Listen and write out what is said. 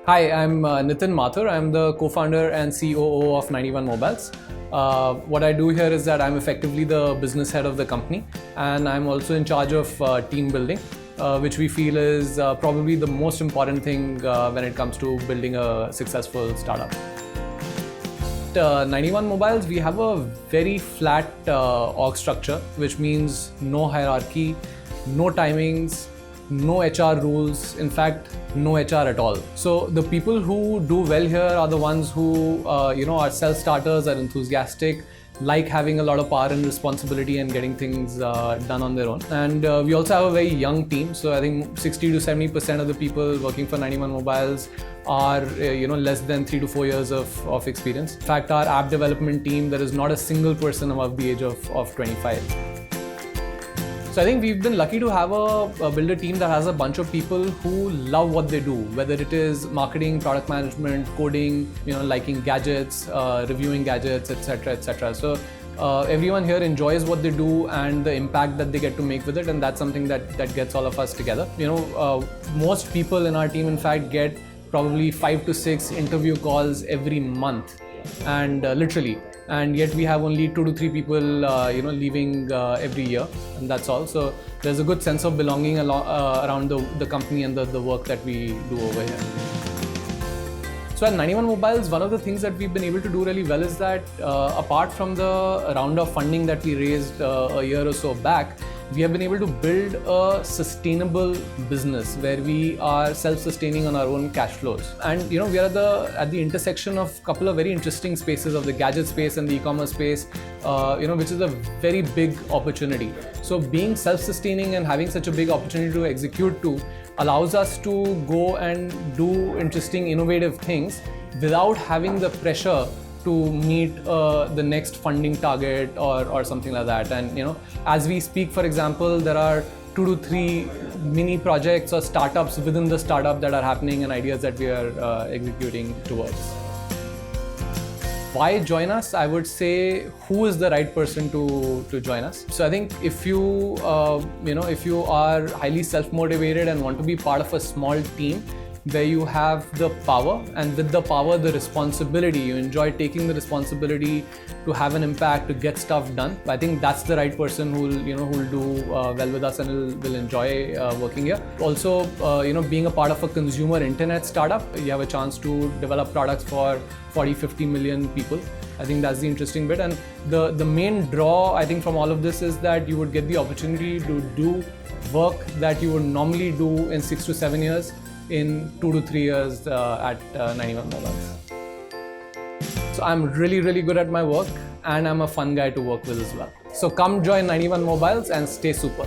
Hi, I'm Nitin Mathur. I'm the co-founder and COO of 91Mobiles. What I do here is that I'm effectively the business head of the company, and I'm also in charge of team building, which we feel is probably the most important thing when it comes to building a successful startup. At 91Mobiles, we have a very flat org structure, which means no hierarchy, no timings, no HR rules, in fact, no HR at all. So the people who do well here are the ones who are self-starters, are enthusiastic, like having a lot of power and responsibility and getting things done on their own. And we also have a very young team. So I think 60 to 70% of the people working for 91Mobiles are less than 3 to 4 years of experience. In fact, our app development team, there is not a single person above the age of 25. So I think we've been lucky to have build a team that has a bunch of people who love what they do, whether it is marketing, product management, coding, liking gadgets, reviewing gadgets, etc., etc. So everyone here enjoys what they do and the impact that they get to make with it, and that's something that gets all of us together. Most people in our team, in fact, get probably 5 to 6 interview calls every month, and literally. And yet we have only 2 to 3 people leaving every year, and that's all. So there's a good sense of belonging around the company and the work that we do over here. So at 91Mobiles, one of the things that we've been able to do really well is that apart from the round of funding that we raised a year or so back, we have been able to build a sustainable business where we are self-sustaining on our own cash flows. And we are at the intersection of a couple of very interesting spaces of the gadget space and the e-commerce space, which is a very big opportunity. So being self-sustaining and having such a big opportunity to execute to allows us to go and do interesting, innovative things without having the pressure to meet the next funding target or something like that. And as we speak, for example, there are 2 to 3 mini projects or startups within the startup that are happening and ideas that we are executing towards. Why join us? I would say, who is the right person to join us? So I think if you are highly self-motivated and want to be part of a small team where you have the power, and with the power, the responsibility, you enjoy taking the responsibility to have an impact, to get stuff done, I think that's the right person who will do well with us and will enjoy working here. Also, being a part of a consumer internet startup, you have a chance to develop products for 40-50 million people. I think that's the interesting bit. And the main draw, I think, from all of this is that you would get the opportunity to do work that you would normally do in 6 to 7 years in 2 to 3 years at 91Mobiles. So I'm really, really good at my work, and I'm a fun guy to work with as well. So come join 91Mobiles and stay super.